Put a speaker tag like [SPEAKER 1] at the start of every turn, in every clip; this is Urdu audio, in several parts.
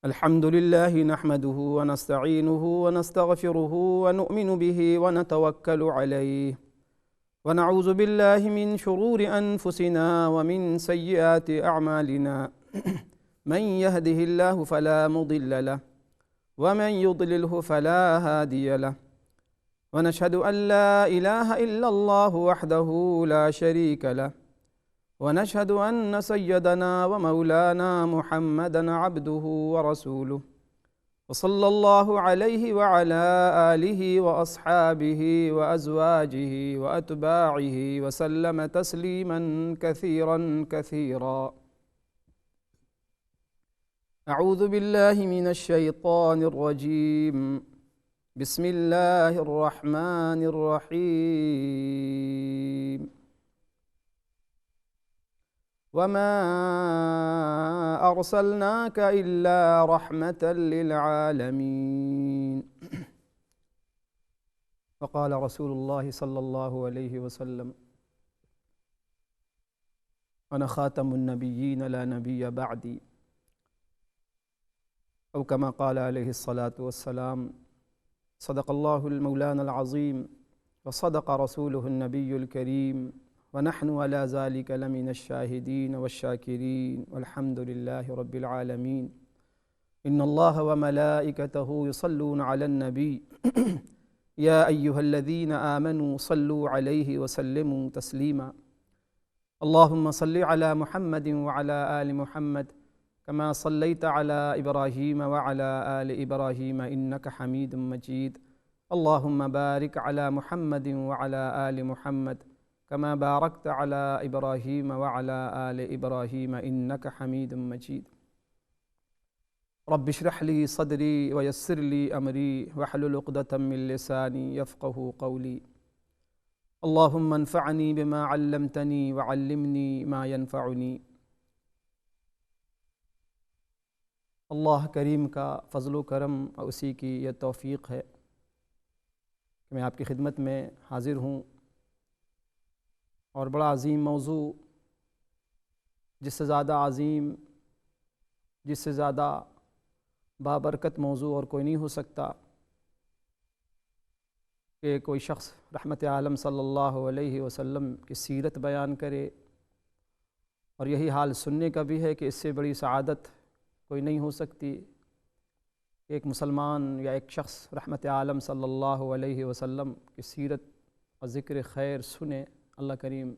[SPEAKER 1] الحمد لله نحمده ونستعينه ونستغفره ونؤمن به ونتوكل عليه ونعوذ بالله من شرور أنفسنا ومن سيئات أعمالنا من يهده الله فلا مضل له ومن يضلله فلا هادي له ونشهد أن لا إله إلا الله وحده لا شريك له ونشهد أن سيدنا ومولانا محمدًا عبده ورسوله وصلى الله عليه وعلى آله وأصحابه وأزواجه وأتباعه وسلم تسليمًا كثيرًا كثيرًا. أعوذ بالله من الشيطان الرجيم. بسم الله الرحمن الرحيم. وما أرسلناك إلا رحمة للعالمين. وقال رسول الله صلى الله عليه وسلم: أنا خاتم النبيين لا نبي بعدي، أو كما قال عليه الصلاة والسلام. صدق الله المولانا العظيم وصدق رسوله النبي الكريم ونحن على ذلك لمن الشاهدين والشاكرين والحمد لله رب العالمين. إن الله وملائكته يصلون على النبي يا أيها الذين آمنوا صلوا عليه وسلموا تسليما. اللهم صل على محمد وعلى آل محمد كما صليت على إبراهيم وعلى آل إبراهيم إنك حميد مجيد. اللهم بارك على محمد وعلى آل محمد كما باركت على إبراهيم وعلى آل إبراهيم إنك حميد مجيد. رب اشرح لي صدري ويسر لي أمري واحلل عقدة من لساني يفقهوا قولي. اللهم انفعني بما علمتني وعلمني ما ينفعني. اللہ کریم کا فضل و کرم اور اسی کی یہ توفیق ہے کہ میں آپ کی خدمت میں حاضر ہوں، اور بڑا عظیم موضوع، جس سے زیادہ عظیم، جس سے زیادہ بابرکت موضوع اور کوئی نہیں ہو سکتا کہ کوئی شخص رحمت عالم صلی اللہ علیہ وسلم کی سیرت بیان کرے، اور یہی حال سننے کا بھی ہے کہ اس سے بڑی سعادت کوئی نہیں ہو سکتی کہ ایک مسلمان یا ایک شخص رحمت عالم صلی اللہ علیہ وسلم کی سیرت اور ذکر خیر سنے۔ اللہ کریم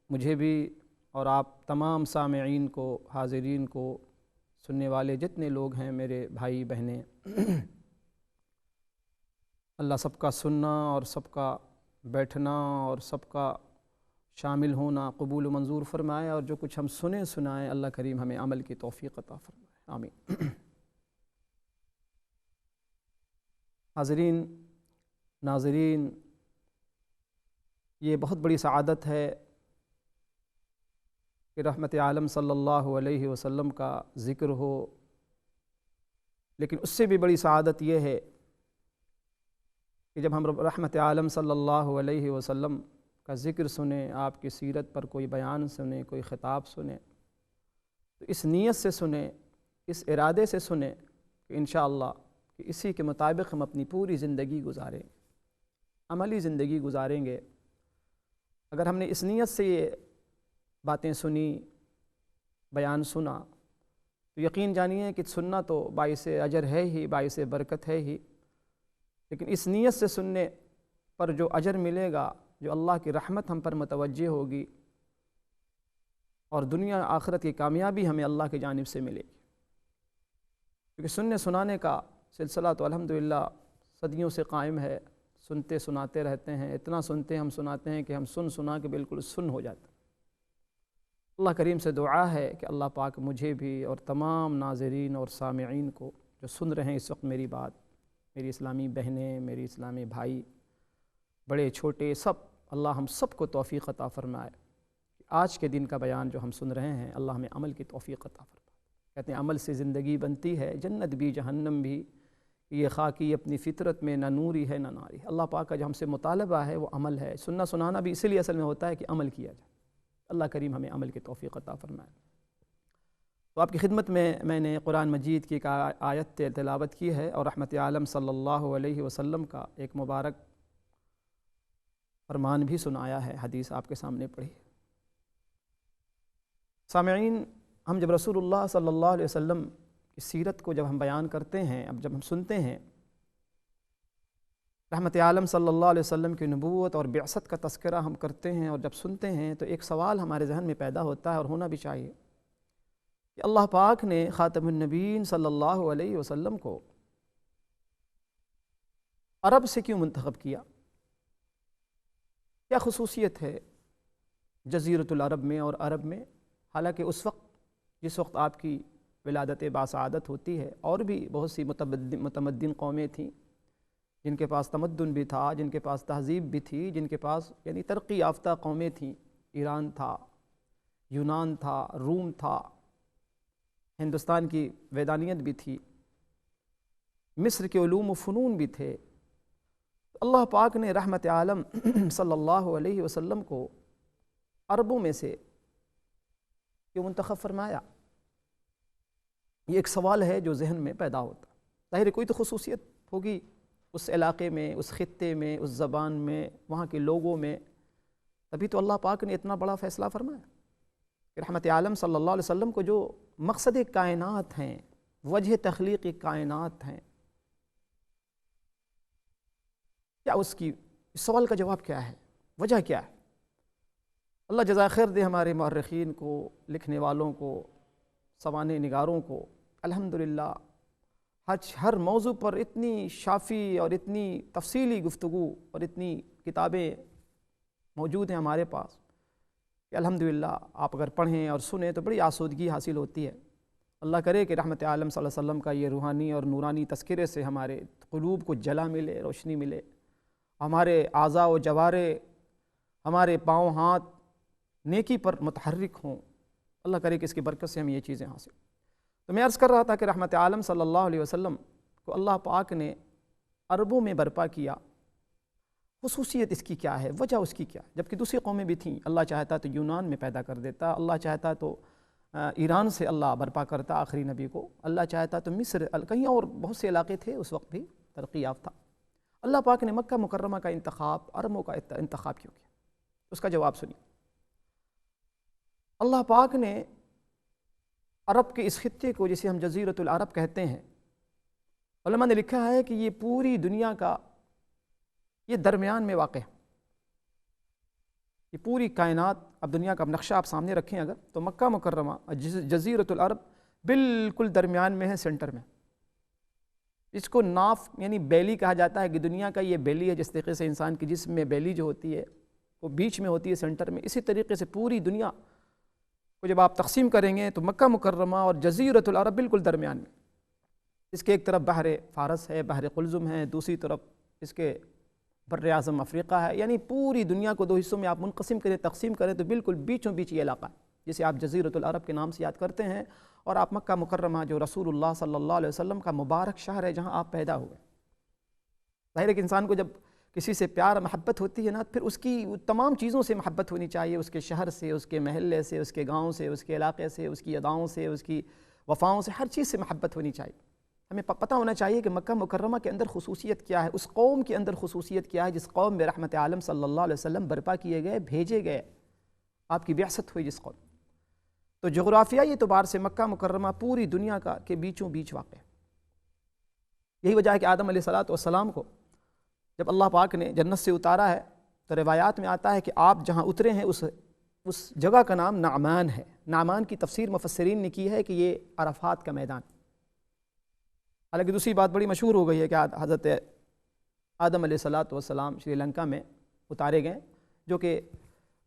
[SPEAKER 1] مجھے بھی اور آپ تمام سامعین کو، حاضرین کو، سننے والے جتنے لوگ ہیں میرے بھائی بہنیں، اللہ سب کا سننا اور سب کا بیٹھنا اور سب کا شامل ہونا قبول و منظور فرمائے، اور جو کچھ ہم سنائیں اللہ کریم ہمیں عمل کی توفیق عطا فرمائے، آمین۔ حاضرین، ناظرین، یہ بہت بڑی سعادت ہے کہ رحمت عالم صلی اللہ علیہ وسلم کا ذکر ہو، لیکن اس سے بھی بڑی سعادت یہ ہے کہ جب ہم رحمت عالم صلی اللہ علیہ وسلم کا ذکر سنیں، آپ کی سیرت پر کوئی بیان سنیں، کوئی خطاب سنیں، تو اس نیت سے سنیں، اس ارادے سے سنیں کہ انشاءاللہ کہ اسی کے مطابق ہم اپنی پوری زندگی گزاریں، عملی زندگی گزاریں گے۔ اگر ہم نے اس نیت سے یہ باتیں سنی، بیان سنا، تو یقین جانیے کہ سننا تو باعث اجر ہے ہی، باعث برکت ہے ہی، لیکن اس نیت سے سننے پر جو اجر ملے گا، جو اللہ کی رحمت ہم پر متوجہ ہوگی، اور دنیا آخرت کی کامیابی ہمیں اللہ کی جانب سے ملے گی، کیونکہ سننے سنانے کا سلسلہ تو الحمدللہ صدیوں سے قائم ہے، سنتے سناتے رہتے ہیں، اتنا سنتے ہم سناتے ہیں کہ ہم سنا کے بالکل سن ہو جاتے ہیں۔ اللہ کریم سے دعا ہے کہ اللہ پاک مجھے بھی اور تمام ناظرین اور سامعین کو جو سن رہے ہیں اس وقت میری بات، میری اسلامی بہنیں، میری اسلامی بھائی، بڑے چھوٹے سب، اللہ ہم سب کو توفیق عطا فرمائے کہ آج کے دن کا بیان جو ہم سن رہے ہیں اللہ ہمیں عمل کی توفیق عطا فرمائے۔ کہتے ہیں عمل سے زندگی بنتی ہے، جنت بھی جہنم بھی، یہ خاکی اپنی فطرت میں نہ نوری ہے نہ ناری۔ اللہ پاک کا جو ہم سے مطالبہ ہے وہ عمل ہے، سننا سنانا بھی اسی لیے اصل میں ہوتا ہے کہ عمل کیا جائے۔ اللہ کریم ہمیں عمل کی توفیق عطا فرمائے۔ تو آپ کی خدمت میں نے قرآن مجید کی ایک آیت تلاوت کی ہے اور رحمت عالم صلی اللہ علیہ وسلم کا ایک مبارک فرمان بھی سنایا ہے، حدیث آپ کے سامنے پڑھی۔ سامعین، ہم جب رسول اللہ صلی اللہ علیہ وسلم کی سیرت کو جب ہم بیان کرتے ہیں، جب ہم سنتے ہیں، رحمت عالم صلی اللہ علیہ وسلم کی نبوت اور بعثت کا تذکرہ ہم کرتے ہیں، اور جب سنتے ہیں تو ایک سوال ہمارے ذہن میں پیدا ہوتا ہے، اور ہونا بھی چاہیے، کہ اللہ پاک نے خاتم النبیین صلی اللہ علیہ وسلم کو عرب سے کیوں منتخب کیا؟ کیا خصوصیت ہے جزیرۃ العرب میں اور عرب میں؟ حالانکہ اس وقت جس وقت آپ کی ولادت باسعادت ہوتی ہے، اور بھی بہت سی متمدن قومیں تھیں جن کے پاس تمدن بھی تھا، جن کے پاس تہذیب بھی تھی، جن کے پاس یعنی ترقی یافتہ قومیں تھیں۔ ایران تھا، یونان تھا، روم تھا، ہندوستان کی ویدانیت بھی تھی، مصر کے علوم و فنون بھی تھے۔ اللہ پاک نے رحمت عالم صلی اللہ علیہ وسلم کو عربوں میں سے کیوں منتخب فرمایا؟ یہ ایک سوال ہے جو ذہن میں پیدا ہوتا۔ ظاہر ہے کوئی تو خصوصیت ہوگی اس علاقے میں، اس خطے میں، اس زبان میں، وہاں کے لوگوں میں، تبھی تو اللہ پاک نے اتنا بڑا فیصلہ فرمایا کہ رحمت عالم صلی اللہ علیہ وسلم کو جو مقصد کائنات ہیں، وجہ تخلیق کائنات ہیں، کیا اس سوال کا جواب کیا ہے؟ وجہ کیا ہے؟ اللہ جزائے خیر دے ہمارے مورخین کو، لکھنے والوں کو، سوانح نگاروں کو۔ الحمدللہ ہر موضوع پر اتنی شافی اور اتنی تفصیلی گفتگو اور اتنی کتابیں موجود ہیں ہمارے پاس کہ الحمدللہ آپ اگر پڑھیں اور سنیں تو بڑی آسودگی حاصل ہوتی ہے۔ اللہ کرے کہ رحمت عالم صلی اللہ علیہ وسلم کا یہ روحانی اور نورانی تذکرے سے ہمارے قلوب کو جلا ملے، روشنی ملے، ہمارے اعضاء و جوارے، ہمارے پاؤں ہاتھ نیکی پر متحرک ہوں۔ اللہ کرے کہ اس کی برکت سے ہم یہ چیزیں حاصل۔ تو میں عرض کر رہا تھا کہ رحمت عالم صلی اللہ علیہ وسلم کو اللہ پاک نے عربوں میں برپا کیا۔ خصوصیت اس کی کیا ہے؟ وجہ اس کی کیا ہے؟ جبکہ دوسری قومیں بھی تھیں، اللہ چاہتا تو یونان میں پیدا کر دیتا، اللہ چاہتا تو ایران سے اللہ برپا کرتا آخری نبی کو، اللہ چاہتا تو مصر، کہیں اور بہت سے علاقے تھے اس وقت بھی ترقی یافتہ۔ اللہ پاک نے مکہ مکرمہ کا انتخاب، عربوں کا انتخاب کیوں کیا؟ اس کا جواب سنیے۔ اللہ پاک نے عرب کے اس خطے کو، جسے ہم جزیرۃ العرب کہتے ہیں، علماء نے لکھا ہے کہ یہ پوری دنیا کا یہ درمیان میں واقع ہے۔ یہ پوری کائنات، اب دنیا کا نقشہ آپ سامنے رکھیں اگر، تو مکہ مکرمہ جزیرۃ العرب بالکل درمیان میں ہے، سینٹر میں۔ اس کو ناف یعنی بیلی کہا جاتا ہے کہ دنیا کا یہ بیلی ہے، جس طریقے سے انسان کے جسم میں بیلی جو ہوتی ہے وہ بیچ میں ہوتی ہے، سینٹر میں، اسی طریقے سے پوری دنیا کو جب آپ تقسیم کریں گے تو مکہ مکرمہ اور جزیرۃ العرب بالکل درمیان میں۔ اس کے ایک طرف بحر فارس ہے، بحر قلزم ہے، دوسری طرف اس کے بر اعظم افریقہ ہے، یعنی پوری دنیا کو دو حصوں میں آپ منقسم کریں، تقسیم کریں تو بالکل بیچوں بیچ یہ علاقہ ہے جسے آپ جزیرۃ العرب کے نام سے یاد کرتے ہیں۔ اور آپ مکہ مکرمہ جو رسول اللہ صلی اللہ علیہ وسلم کا مبارک شہر ہے، جہاں آپ پیدا ہوئے۔ ظاہر ہے کہ انسان کو جب کسی سے پیار محبت ہوتی ہے نا، پھر اس کی تمام چیزوں سے محبت ہونی چاہیے، اس کے شہر سے، اس کے محلے سے، اس کے گاؤں سے، اس کے علاقے سے، اس کی اداؤں سے، اس کی وفاؤں سے، ہر چیز سے محبت ہونی چاہیے۔ ہمیں پتہ ہونا چاہیے کہ مکہ مکرمہ کے اندر خصوصیت کیا ہے، اس قوم کے اندر خصوصیت کیا ہے جس قوم میں رحمت عالم صلی اللہ علیہ وسلم برپا کیے گئے، بھیجے گئے، آپ کی بعثت ہوئی جس قوم۔ تو جغرافیائی اعتبار سے مکہ مکرمہ پوری دنیا کے بیچوں بیچ واقع ہے۔ یہی وجہ ہے کہ آدم علیہ السلام کو جب اللہ پاک نے جنت سے اتارا ہے تو روایات میں آتا ہے کہ آپ جہاں اترے ہیں اس جگہ کا نام نعمان ہے۔ نعمان کی تفسیر مفسرین نے کی ہے کہ یہ عرفات کا میدان۔ حالانکہ دوسری بات بڑی مشہور ہو گئی ہے کہ حضرت آدم علیہ السلام شری لنکا میں اتارے گئے، جو کہ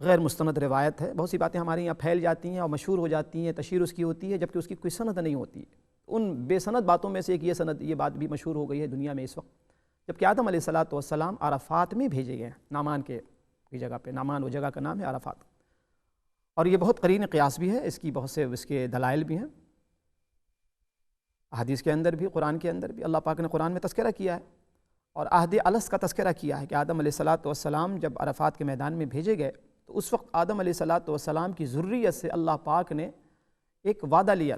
[SPEAKER 1] غیر مستند روایت ہے۔ بہت سی باتیں ہمارے یہاں پھیل جاتی ہیں اور مشہور ہو جاتی ہیں، تشہیر اس کی ہوتی ہے، جبکہ اس کی کوئی سند نہیں ہوتی۔ ان بے سند باتوں میں سے ایک یہ بات بھی مشہور ہو گئی ہے دنیا میں اس وقت، جبکہ آدم علیہ السلام عرفات میں بھیجے گئے ہیں، نعمان کی جگہ پہ۔ نعمان وہ جگہ کا نام ہے، عرفات۔ اور یہ بہت قرین قیاس بھی ہے، اس کی بہت سے اس کے دلائل بھی ہیں، حدیث کے اندر بھی، قرآن کے اندر بھی۔ اللہ پاک نے قرآن میں تذکرہ کیا ہے اور عہد الست کا تذکرہ کیا ہے کہ آدم علیہ السلام جب عرفات کے میدان میں بھیجے گئے تو اس وقت آدم علیہ السلام کی ذریت سے اللہ پاک نے ایک وعدہ لیا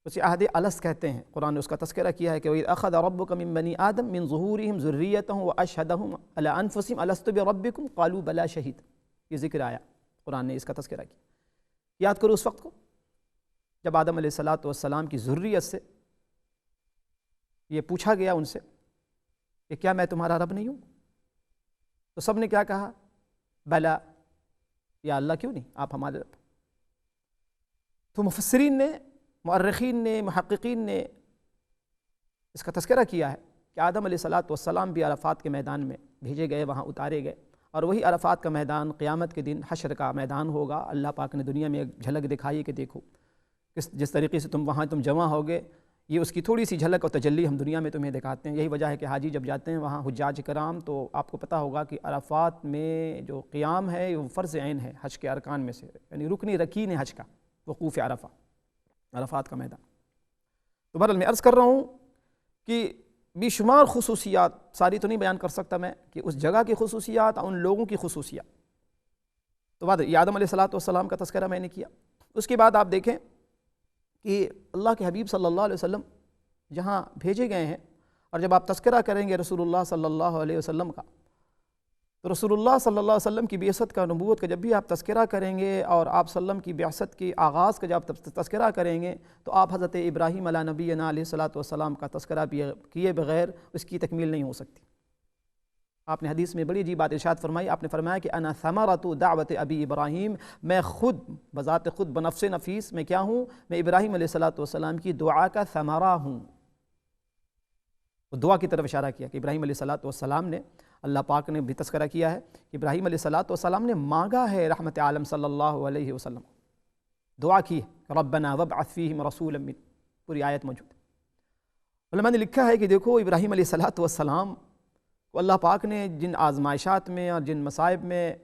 [SPEAKER 1] اسے عہد الست کہتے ہیں، قرآن نے اس کا تذکرہ کیا ہے کہ وَإِذْ أَخَذَ رَبُّكَ مِن بَنِي آدَمَ مِن ظُهُورِهِمْ ذُرِّيَّتَهُمْ وَأَشْهَدَهُمْ عَلَىٰ أَنفُسِهِمْ أَلَسْتُ بِرَبِّكُمْ قَالُوا بَلَىٰ شَهِدْنَا، یہ ذکر آیا، قرآن نے اس کا تذکرہ کیا۔ یاد کرو اس وقت کو جب آدم علیہ السلام کی ذریت سے یہ پوچھا گیا ان سے کہ کیا میں تمہارا رب نہیں ہوں؟ تو سب نے کیا کہا؟ بلا، یا اللہ کیوں نہیں، آپ ہمارے رب۔ تو مفسرین نے، مؤرخین نے، محققین نے اس کا تذکرہ کیا ہے کہ آدم علیہ السلام بھی عرفات کے میدان میں بھیجے گئے، وہاں اتارے گئے، اور وہی عرفات کا میدان قیامت کے دن حشر کا میدان ہوگا۔ اللہ پاک نے دنیا میں ایک جھلک دکھائی کہ دیکھو جس طریقے سے وہاں تم جمع ہوگے، یہ اس کی تھوڑی سی جھلک اور تجلی ہم دنیا میں تمہیں دکھاتے ہیں۔ یہی وجہ ہے کہ حاجی جب جاتے ہیں وہاں حجاج کرام، تو آپ کو پتہ ہوگا کہ عرفات میں جو قیام ہے وہ فرض عین ہے حج کے ارکان میں سے، یعنی رکن رکین ہے حج کا، وقوف عرفہ، عرفات کا میدان۔ تو بہرحال میں عرض کر رہا ہوں کہ بے شمار خصوصیات، ساری تو نہیں بیان کر سکتا میں، کہ اس جگہ کی خصوصیات اور ان لوگوں کی خصوصیات۔ تو بعد یہ آدم علیہ السلام کا تذکرہ میں نے کیا۔ اس کے بعد آپ دیکھیں کہ اللہ کے حبیب صلی اللہ علیہ وسلم جہاں بھیجے گئے ہیں، اور جب آپ تذکرہ کریں گے رسول اللہ صلی اللہ علیہ وسلم کا، تو رسول اللہ صلی اللہ علیہ وسلم کی بعثت کا، نبوت کا جب بھی آپ تذکرہ کریں گے، اور آپ صلی اللہ علیہ وسلم کی بعثت کے آغاز کا جب تذکرہ کریں گے، تو آپ حضرت ابراہیم علیہ نبینا علیہ السلام کا تذکرہ کیے بغیر اس کی تکمیل نہیں ہو سکتی۔ آپ نے حدیث میں بڑی عجیب بات ارشاد فرمائی، آپ نے فرمایا کہ انا ثمرۃ دعوت ابی ابراہیم، میں خود بذات خود بنفس نفیس میں کیا ہوں؟ میں ابراہیم علیہ السلام کی دعا کا ثمرہ ہوں۔ دعا کی طرف اشارہ کیا کہ ابراہیم علیہ السلام نے، اللہ پاک نے بھی تذکرہ کیا ہے کہ ابراہیم علیہ السلام نے مانگا ہے رحمت عالم صلی اللہ علیہ وسلم، دعا کی ربنا وابعث فیہم رسولا من، پوری آیت موجود ہے۔ علماء نے لکھا ہے کہ دیکھو ابراہیم علیہ السلام کو اللہ پاک نے جن آزمائشات میں اور جن مصائب میں،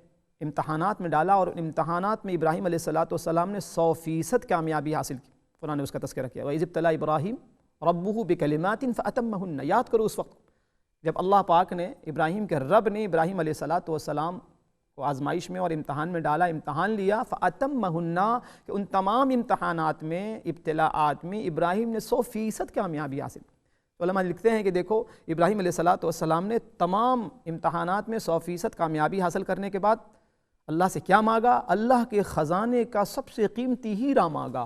[SPEAKER 1] امتحانات میں ڈالا، اور امتحانات میں ابراہیم علیہ السلام نے 100% کامیابی حاصل کی۔ قرآن نے اس کا تذکرہ کیا، وَإِذِ ابْتَلَىٰ إِبْرَاهِيمَ رَبُّهُ بِكَلِمَاتٍ فَأَتَمَّهُنَّ۔ یاد کرو اس وقت جب اللہ پاک نے، ابراہیم کے رب نے ابراہیم علیہ السلام کو آزمائش میں اور امتحان میں ڈالا، امتحان لیا، فَأَتَمَّهُنَّ، کہ ان تمام امتحانات میں، ابتلاءات میں ابراہیم نے 100% کامیابی حاصل کی۔ علماء لکھتے ہیں کہ دیکھو ابراہیم علیہ السلام نے تمام امتحانات میں 100% کامیابی حاصل کرنے کے بعد اللہ سے کیا مانگا؟ اللہ کے خزانے کا سب سے قیمتی ہیرا مانگا،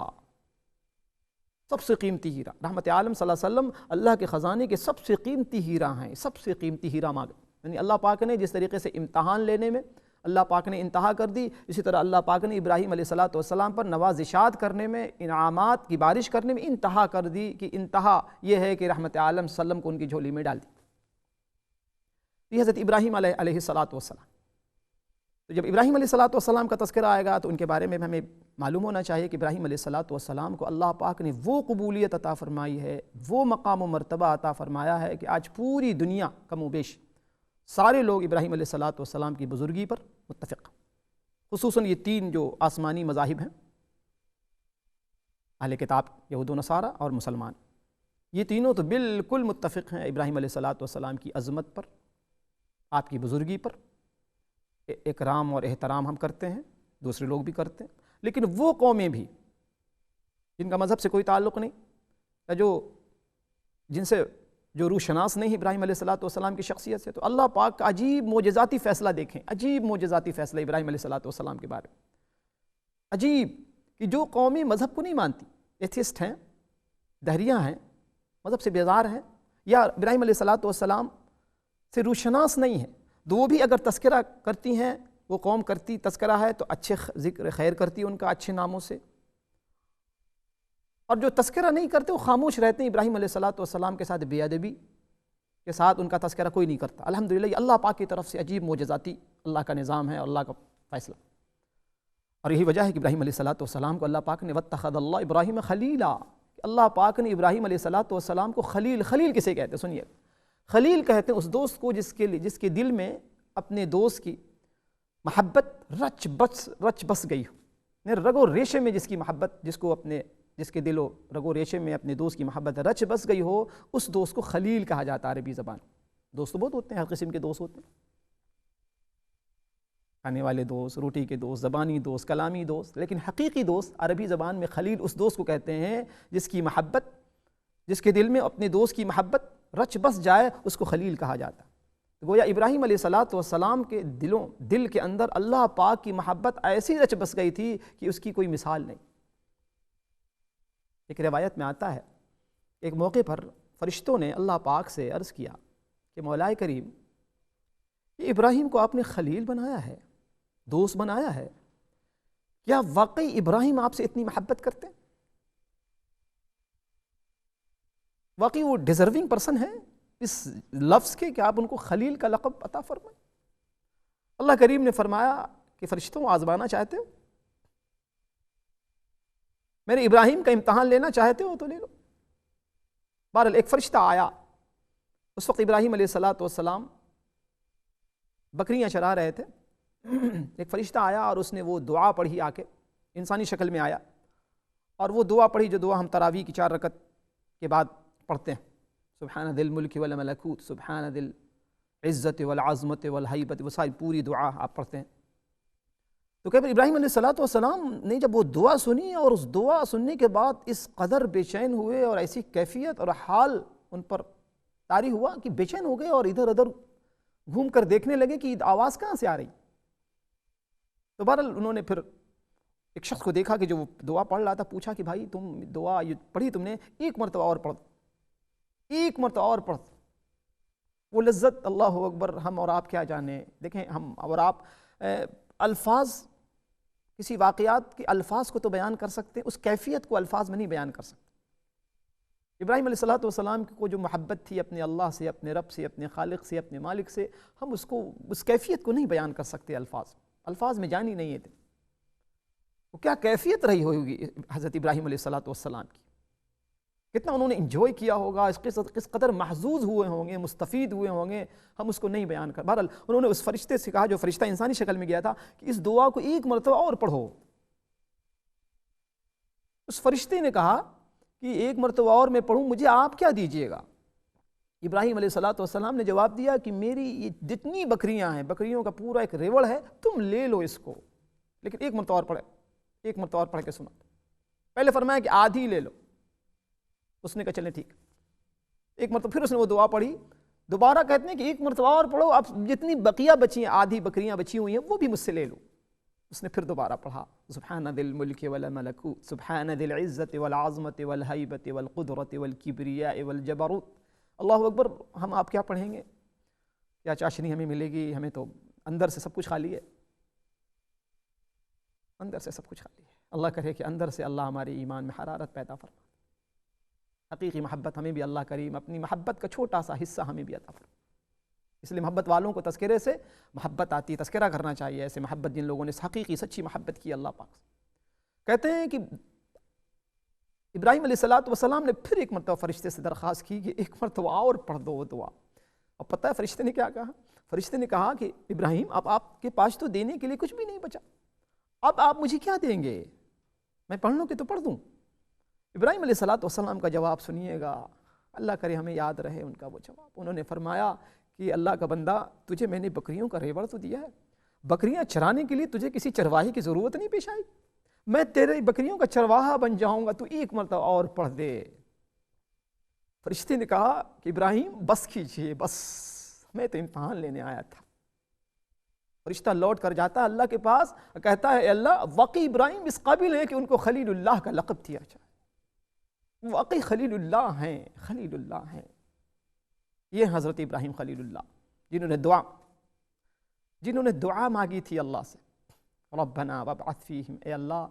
[SPEAKER 1] سب سے قیمتی ہیرا۔ رحمت عالم صلی اللہ علیہ وسلم اللہ کے خزانے کے سب سے قیمتی ہیرا ہیں، سب سے قیمتی ہیرا مانگا۔ یعنی اللہ پاک نے جس طریقے سے امتحان لینے میں اللہ پاک نے انتہا کر دی، اسی طرح اللہ پاک نے ابراہیم علیہ السلام پر نوازشات کرنے میں، انعامات کی بارش کرنے میں انتہا کر دی، کہ انتہا یہ ہے کہ رحمت عالم صلی اللہ علیہ وسلم کو ان کی جھولی میں ڈال دی۔ یہ حضرت ابراہیم علیہ السلام۔ تو جب ابراہیم علیہ السلام کا تذکرہ آئے گا تو ان کے بارے میں ہمیں معلوم ہونا چاہیے کہ ابراہیم علیہ السلام کو اللہ پاک نے وہ قبولیت عطا فرمائی ہے، وہ مقام و مرتبہ عطا فرمایا ہے کہ آج پوری دنیا کم و بیش سارے لوگ ابراہیم علیہ السلام کی بزرگی پر متفق، خصوصاً یہ تین جو آسمانی مذاہب ہیں، اہل کتاب یہود و نصارہ اور مسلمان، یہ تینوں تو بالکل متفق ہیں ابراہیم علیہ السلام کی عظمت پر، آپ کی بزرگی پر۔ اکرام اور احترام ہم کرتے ہیں، دوسرے لوگ بھی کرتے ہیں، لیکن وہ قومیں بھی جن کا مذہب سے کوئی تعلق نہیں، یا جن سے جو روح شناس نہیں ابراہیم علیہ السلام کی شخصیت سے، تو اللہ پاک کا عجیب معجزاتی فیصلہ دیکھیں، عجیب معجزاتی فیصلہ ابراہیم علیہ السلام کے بارے میں، عجیب، کہ جو قومی مذہب کو نہیں مانتی، ایتھیسٹ ہیں، دہریاں ہیں، مذہب سے بیزار ہیں، یا ابراہیم علیہ السلام سے روح شناس نہیں ہیں، تو وہ بھی اگر تذکرہ کرتی ہیں، وہ قوم کرتی تذکرہ ہے تو اچھے ذکر خیر کرتی ان کا اچھے ناموں سے، اور جو تذکرہ نہیں کرتے وہ خاموش رہتے ہیں۔ ابراہیم علیہ السلام کے ساتھ بے ادبی کے ساتھ ان کا تذکرہ کوئی نہیں کرتا۔ الحمدللہ یہ اللہ پاک کی طرف سے عجیب معجزاتی اللہ کا نظام ہے، اللہ کا فیصلہ، اور یہی وجہ ہے کہ ابراہیم علیہ السلام کو اللہ پاک نے واتخذ اللہ ابراہیم خلیلا، اللہ پاک نے ابراہیم علیہ السلام کو خلیل کسے کہتے ہیں؟ سنیے، خلیل کہتے ہیں اس دوست کو جس کے دل میں اپنے دوست کی محبت رچ بس گئی ہو، رگ و ریشے میں جس کی محبت، جس کے دل و رگ و ریشے میں اپنے دوست کی محبت رچ بس گئی ہو، اس دوست کو خلیل کہا جاتا ہے عربی زبان۔ دوست تو بہت ہوتے ہیں، ہر قسم کے دوست ہوتے ہیں، کھانے والے دوست، روٹی کے دوست، زبانی دوست، کلامی دوست، لیکن حقیقی دوست عربی زبان میں خلیل اس دوست کو کہتے ہیں جس کی محبت، جس کے دل میں اپنے دوست کی محبت رچ بس جائے، اس کو خلیل کہا جاتا ہے۔ گویا ابراہیم علیہ السلام کے دل کے اندر اللہ پاک کی محبت ایسی رچ بس گئی تھی کہ اس کی کوئی مثال نہیں۔ ایک روایت میں آتا ہے، ایک موقع پر فرشتوں نے اللہ پاک سے عرض کیا کہ مولا کریم، یہ ابراہیم کو آپ نے خلیل بنایا ہے، دوست بنایا ہے، کیا واقعی ابراہیم آپ سے اتنی محبت کرتے ہیں؟ واقعی وہ ڈیزرونگ پرسن ہے اس لفظ کے کہ آپ ان کو خلیل کا لقب عطا فرمائیں؟ اللہ کریم نے فرمایا کہ فرشتوں آزمانا چاہتے ہو، میرے ابراہیم کا امتحان لینا چاہتے ہو تو لے لو۔ بہرحال ایک فرشتہ آیا، اس وقت ابراہیم علیہ السلام بکریاں چرا رہے تھے۔ ایک فرشتہ آیا اور اس نے وہ دعا پڑھی، آ کے انسانی شکل میں آیا اور وہ دعا پڑھی جو دعا ہم تراویح کی 4 رکعت کے بعد پڑھتے ہیں، سبحان ذی الملک والملکوت، سبحان ذی العزت والعظمت والہیبت، وہ ساری پوری دعا آپ پڑھتے ہیں۔ تو کہ ابراہیم علیہ السلام نے جب وہ دعا سنی اور اس دعا سننے کے بعد اس قدر بے چین ہوئے اور ایسی کیفیت اور حال ان پر طاری ہوا کہ بے چین ہو گئے اور ادھر ادھر گھوم کر دیکھنے لگے کہ آواز کہاں سے آ رہی۔ تو بہرحال انہوں نے پھر ایک شخص کو دیکھا کہ جو دعا پڑھ رہا تھا، پوچھا کہ بھائی تم دعا یہ پڑھی تم نے، ایک مرتبہ اور پڑھ، ایک مرتبہ اور پڑھ۔ وہ لذت اللہ اکبر ہم اور آپ کیا جانے۔ دیکھیں ہم اور آپ الفاظ، کسی واقعات کے الفاظ کو تو بیان کر سکتے ہیں، اس کیفیت کو الفاظ میں نہیں بیان کر سکتے۔ ابراہیم علیہ السلام کو جو محبت تھی اپنے اللہ سے، اپنے رب سے، اپنے خالق سے، اپنے مالک سے، ہم اس کیفیت کو نہیں بیان کر سکتے الفاظ میں جانی نہیں تھے۔ وہ کیا کیفیت رہی ہوگی حضرت ابراہیم علیہ السلام کی، کتنا انہوں نے انجوائے کیا ہوگا، کس قدر محظوظ ہوئے ہوں گے، مستفید ہوئے ہوں گے، ہم اس کو نہیں بیان کر۔ بہرحال انہوں نے اس فرشتے سے کہا، جو فرشتہ انسانی شکل میں گیا تھا، کہ اس دعا کو ایک مرتبہ اور پڑھو۔ اس فرشتے نے کہا کہ ایک مرتبہ اور میں پڑھوں، مجھے آپ کیا دیجئے گا؟ ابراہیم علیہ السلام نے جواب دیا کہ میری یہ جتنی بکریاں ہیں، بکریوں کا پورا ایک ریوڑ ہے، تم لے لو اس کو، لیکن ایک مرتبہ اور پڑھے، ایک مرتبہ اور پڑھ کے سنا۔ پہلے فرمایا کہ آدھی لے لو، اس نے کہا چلیں ٹھیک۔ ایک مرتبہ پھر اس نے وہ دعا پڑھی، دوبارہ کہتے ہیں کہ ایک مرتبہ اور پڑھو، اب جتنی بقیہ بچی ہیں، آدھی بکریاں بچی ہوئی ہیں، وہ بھی مجھ سے لے لو۔ اس نے پھر دوبارہ پڑھا، سبحان ذی الملک والملکوت، سبحان ذی العزت والعظمت والہیبت والقدرت والکبریاء والجبروت۔ اللہ اکبر۔ ہم آپ کیا پڑھیں گے؟ کیا چاشنی ہمیں ملے گی؟ ہمیں تو اندر سے سب کچھ خالی ہے، اندر سے سب کچھ خالی ہے۔ اللہ کرے کہ اندر سے اللہ ہمارے ایمان میں حرارت پیدا فرما، حقیقی محبت ہمیں بھی اللہ کریم اپنی محبت کا چھوٹا سا حصہ ہمیں بھی عطا فرما۔ اس لیے محبت والوں کو تذکرے سے محبت آتی ہے، تذکرہ کرنا چاہیے ایسے محبت جن لوگوں نے حقیقی سچی محبت کی اللہ پاک سے۔ کہتے ہیں کہ ابراہیم علیہ السلام نے پھر ایک مرتبہ فرشتے سے درخواست کی کہ ایک مرتبہ اور پڑھ دو وہ دعا۔ اور پتہ ہے فرشتے نے کیا کہا؟ فرشتے نے کہا کہ ابراہیم اب آپ کے پاس تو دینے کے لیے کچھ بھی نہیں بچا، اب آپ مجھے کیا دیں گے؟ میں پڑھ لوں کہ تو پڑھ دوں۔ ابراہیم علیہ السلام کا جواب سنیے گا، اللہ کرے ہمیں یاد رہے ان کا وہ جواب۔ انہوں نے فرمایا کہ اللہ کا بندہ، تجھے میں نے بکریوں کا ریوڑ تو دیا ہے، بکریاں چرانے کے لیے تجھے کسی چرواہے کی ضرورت نہیں پیش آئی، میں تیرے بکریوں کا چرواہا بن جاؤں گا، تو ایک مرتبہ اور پڑھ دے۔ فرشتے نے کہا کہ ابراہیم بس کیجئے، بس میں تو امتحان لینے آیا تھا۔ فرشتہ لوٹ کر جاتا ہے اللہ کے پاس، کہتا ہے اے اللہ، واقعی ابراہیم اس قابل ہے کہ ان کو خلیل اللہ کا لقب دیا جائے، واقعی خلیل اللہ ہیں، خلیل اللہ ہیں۔ یہ حضرت ابراہیم خلیل اللہ، جنہوں نے دعا مانگی تھی اللہ سے، ربنا وابعث فیہم، اے اللہ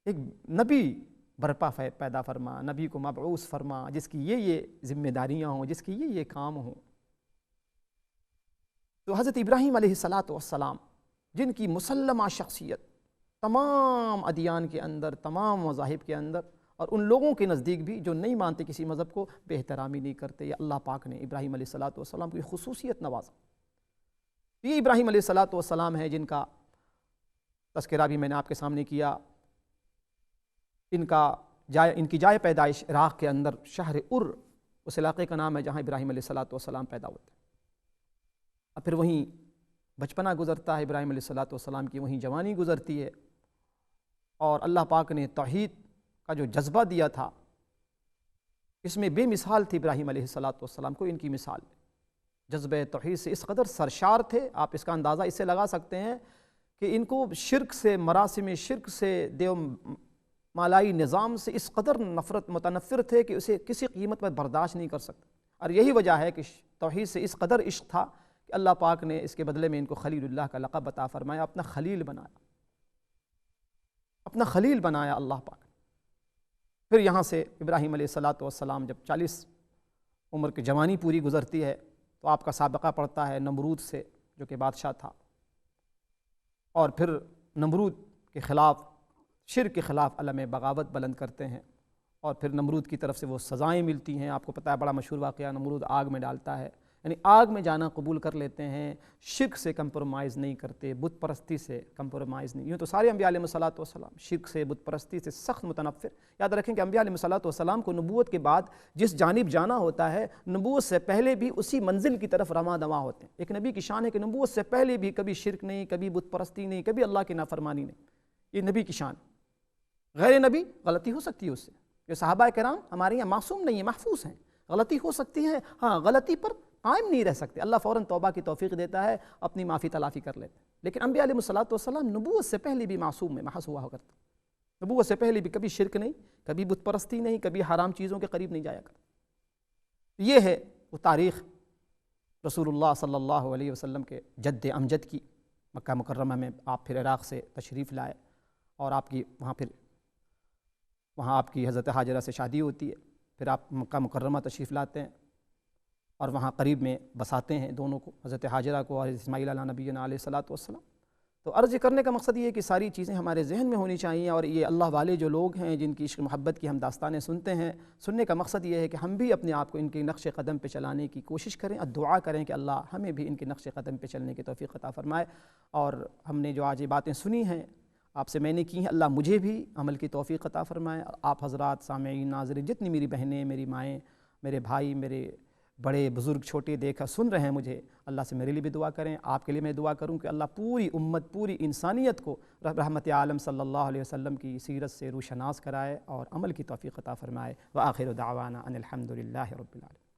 [SPEAKER 1] ایک نبی برپا پیدا فرما، نبی کو مبعوث فرما، جس کی یہ ذمہ داریاں ہوں، جس کی یہ کام ہوں۔ تو حضرت ابراہیم علیہ السلام، جن کی مسلمہ شخصیت تمام ادیان کے اندر، تمام مذاہب کے اندر، اور ان لوگوں کے نزدیک بھی جو نہیں مانتے کسی مذہب کو، بے احترامی نہیں کرتے، یا اللہ پاک نے ابراہیم علیہ السلام کی خصوصیت نوازا۔ یہ ابراہیم علیہ السلام ہے جن کا تذکرہ بھی میں نے آپ کے سامنے کیا۔ ان کی جائے پیدائش عراق کے اندر شہر اس علاقے کا نام ہے جہاں ابراہیم علیہ السلام پیدا ہوتے ہیں، اور پھر وہیں بچپنا گزرتا ہے ابراہیم علیہ السلام کی، وہیں جوانی گزرتی ہے، اور اللہ پاک نے توحید کا جو جذبہ دیا تھا اس میں بے مثال تھی ابراہیم علیہ السلام کو، ان کی مثال جذبہ توحید سے اس قدر سرشار تھے، آپ اس کا اندازہ اس سے لگا سکتے ہیں کہ ان کو شرک سے، مراسم شرک سے، دیو مالائی نظام سے اس قدر نفرت متنفر تھے کہ اسے کسی قیمت پر برداشت نہیں کر سکتے، اور یہی وجہ ہے کہ توحید سے اس قدر عشق تھا کہ اللہ پاک نے اس کے بدلے میں ان کو خلیل اللہ کا لقب عطا فرمایا، اپنا خلیل بنایا، اپنا خلیل بنایا اللہ پاک۔ پھر یہاں سے ابراہیم علیہ السلام جب 40 عمر کی جوانی پوری گزرتی ہے تو آپ کا سابقہ پڑتا ہے نمرود سے، جو کہ بادشاہ تھا، اور پھر نمرود کے خلاف، شرک کے خلاف علم بغاوت بلند کرتے ہیں، اور پھر نمرود کی طرف سے وہ سزائیں ملتی ہیں۔ آپ کو پتہ ہے بڑا مشہور واقعہ، نمرود آگ میں ڈالتا ہے، یعنی آگ میں جانا قبول کر لیتے ہیں، شرک سے کمپرومائز نہیں کرتے، بت پرستی سے کمپرومائز نہیں۔ یوں تو سارے انبیاء علیہ السلام شرک سے، بت پرستی سے سخت متنفر۔ یاد رکھیں کہ انبیاء علیہ السلام کو نبوت کے بعد جس جانب جانا ہوتا ہے، نبوت سے پہلے بھی اسی منزل کی طرف رواں دواں ہوتے ہیں۔ ایک نبی کی شان ہے کہ نبوت سے پہلے بھی کبھی شرک نہیں، کبھی بت پرستی نہیں، کبھی اللہ کی نافرمانی نہیں، یہ نبی کی شان۔ غیر نبی غلطی ہو سکتی ہے اس سے، یہ صحابہ کرام ہمارے یہاں معصوم نہیں ہیں، محفوظ ہیں، غلطی ہو سکتی ہے، ہاں غلطی پر قائم نہیں رہ سکتے، اللہ فوراً توبہ کی توفیق دیتا ہے، اپنی معافی تلافی کر لیتے ہیں۔ لیکن انبیاء علیہ السلام نبوت سے پہلے بھی معصوم میں محض ہوا کرتا، نبوت سے پہلے بھی کبھی شرک نہیں، کبھی بت پرستی نہیں، کبھی حرام چیزوں کے قریب نہیں جایا کرتا۔ یہ ہے وہ تاریخ رسول اللہ صلی اللہ علیہ وسلم کے جد امجد کی۔ مکہ مکرمہ میں آپ پھر عراق سے تشریف لائے، اور آپ کی وہاں آپ کی حضرت ہاجرہ سے شادی ہوتی ہے، پھر آپ مکہ مکرمہ تشریف لاتے ہیں اور وہاں قریب میں بساتے ہیں دونوں کو، حضرت ہاجرہ کو اور اسماعیل علیہ نبینا علیہ السلام۔ تو عرض کرنے کا مقصد یہ ہے کہ ساری چیزیں ہمارے ذہن میں ہونی چاہیے، اور یہ اللہ والے جو لوگ ہیں جن کی عشق محبت کی ہم داستانیں سنتے ہیں، سننے کا مقصد یہ ہے کہ ہم بھی اپنے آپ کو ان کے نقش قدم پہ چلانے کی کوشش کریں، اور دعا کریں کہ اللہ ہمیں بھی ان کے نقش قدم پہ چلنے کی توفیق عطا فرمائے۔ اور ہم نے جو آج یہ باتیں سنی ہیں آپ سے میں نے کی ہیں، اللہ مجھے بھی عمل کی توفیق عطا فرمائے۔ آپ حضرات سامعین، ناظرین، جتنی میری بہنیں، میری مائیں، میرے بھائی، میرے بڑے بزرگ چھوٹے دیکھا سن رہے ہیں مجھے، اللہ سے میرے لیے بھی دعا کریں، آپ کے لیے میں دعا کروں کہ اللہ پوری امت، پوری انسانیت کو رحمت عالم صلی اللہ علیہ وسلم کی سیرت سے روشناس کرائے اور عمل کی توفیق عطا فرمائے۔ وآخر دعوانا ان الحمد للہ رب العالمین۔